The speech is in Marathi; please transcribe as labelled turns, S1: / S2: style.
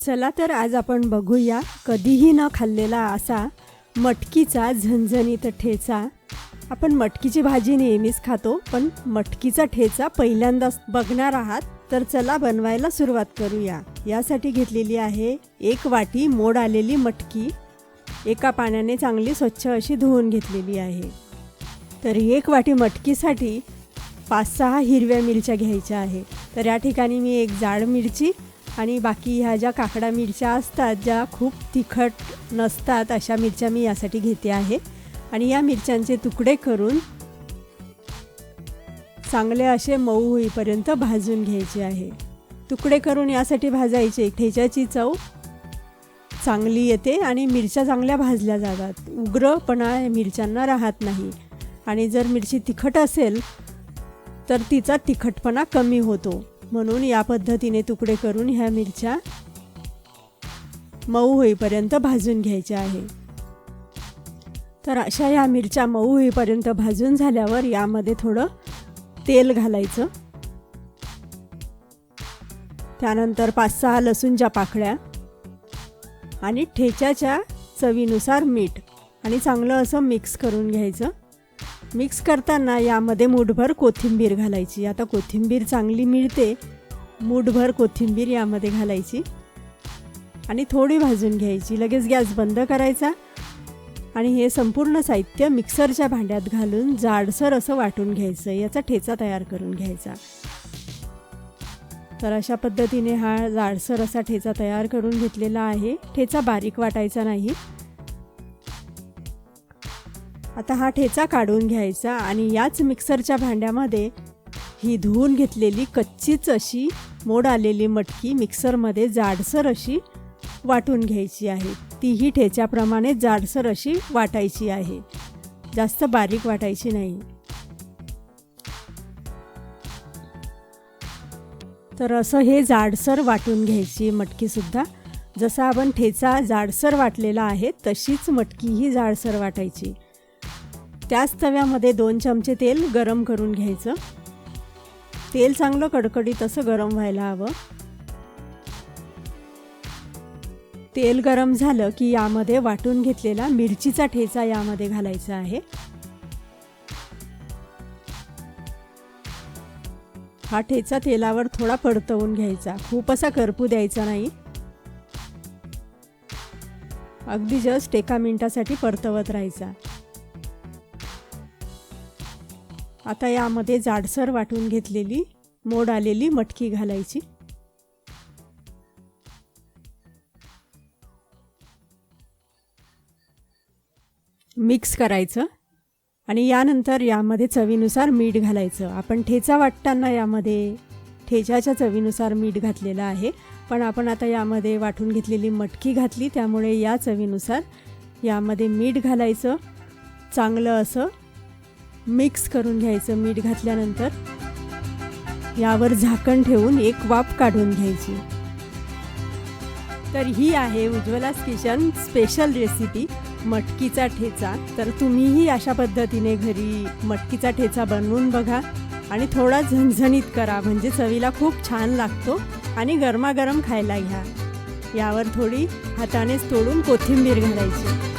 S1: चला तर आज आपण बघूया कधीही न खाल्लेला असा मटकीचा झणझणीत ठेचा। आपण मटकीची भाजी नेहमीच खातो, पण मटकीचा ठेचा पहिल्यांदाच बघणार आहात, तर चला बनवायला सुरुवात करूया। यासाठी घेतलेली आहे 1 वाटी मोड आलेली मटकी, एका पाण्याने चांगली स्वच्छ अशी धुवून घेतलेली आहे। तर 1 वाटी मटकीसाठी 5-6 हिरव्या मिरच्या घ्यायच्या आहे। तर या ठिकाणी मी एक जाड मिरची आणि बाकी ह्या ज्या काकडा मिरच्या असतात, ज्या खूप तिखट नसतात, अशा मिरच्या मी यासाठी घेते आहे। आणि या मिरच्यांचे तुकडे करून चांगले असे मऊ होईपर्यंत भाजून घ्यायचे आहे। तुकडे करून यासाठी भाजायचे, ठेच्याची चव चांगली येते आणि मिरच्या चांगल्या भाजल्या जातात, उग्रपणा मिरच्यांना राहत नाही। आणि जर मिरची तिखट असेल तर तिचा तिखटपणा कमी होतो, म्हणून या पद्धतीने तुकडे करून ह्या मिरच्या मऊ होईपर्यंत भाजून घ्यायच्या आहे। तर अशा ह्या मिरच्या मऊ होईपर्यंत भाजून झाल्यावर यामध्ये थोडं तेल घालायचं, त्यानंतर 5-6 लसूणच्या पाकळ्या आणि ठेच्याच्या चवीनुसार मीठ आणि चांगलं असं मिक्स करून घ्यायचं। मिक्स करताना यामध्ये मूठभर कोथिंबीर घालायची। आता कोथिंबीर चांगली मिळते, मूठभर कोथिंबीर यामध्ये घालायची आणि थोडी भाजून घ्यायची। लगेच गॅस बंद करायचा आणि हे संपूर्ण साहित्य मिक्सरच्या भांड्यात घालून जाडसर असं वाटून घ्यायचं, याचा ठेचा तयार करून घ्यायचा। तर अशा पद्धतीने हा जाडसर असा ठेचा तयार करून घेतलेला आहे। ठेचा बारीक वाटायचा नाही। आता हा ठेचा काढून घ्यायचा आणि याच मिक्सरच्या भांड्यामध्ये ही धुवून घेतलेली कच्चीच अशी मोड आलेली मटकी मिक्सरमध्ये जाडसर अशी वाटून घ्यायची आहे। तीही ठेच्याप्रमाणे जाडसर अशी वाटायची आहे, जास्त बारीक वाटायची नाही। तर असं हे जाडसर वाटून घ्यायची मटकीसुद्धा। जसा आपण ठेचा जाडसर वाटलेला आहे तशीच मटकी ही जाडसर वाटायची। त्याच तव्यामध्ये 2 चमचे तेल गरम करून घ्यायचं। तेल चांगलं कडकडीत असं गरम व्हायला हवं। तेल गरम झालं की यामध्ये वाटून घेतलेला मिरचीचा ठेचा यामध्ये घालायचा आहे। हा ठेचा तेलावर थोडा परतवून घ्यायचा, खूप असा करपू द्यायचा नाही, अगदी जस्ट 1 मिनिटासाठी परतवत राहायचा। आता यामध्ये जाडसर वाटून घेतलेली मोड आलेली मटकी घालायची। मिक्स करायचं आणि यानंतर यामध्ये चवीनुसार मीठ घालायचं। आपण ठेचा वाटताना यामध्ये ठेच्याच्या चवीनुसार मीठ घातलेलं आहे, पण आपण आता यामध्ये वाटून घेतलेली मटकी घातली, त्यामुळे या चवीनुसार यामध्ये मीठ घालायचं। चांगलं असं मिक्स करून घ्यायचं। मीठ घातल्यानंतर यावर झाकण ठेवून एक वाफ काढून घ्यायची। तर ही आहे उज्ज्वलास किचन स्पेशल रेसिपी मटकीचा ठेचा। तर तुम्हीही अशा पद्धतीने घरी मटकीचा ठेचा बनवून बघा आणि थोडा झणझणीत करा, म्हणजे चवीला खूप छान लागतो आणि गरमागरम खायला घ्या। यावर थोडी हातानेच तोडून कोथिंबीर घालायची।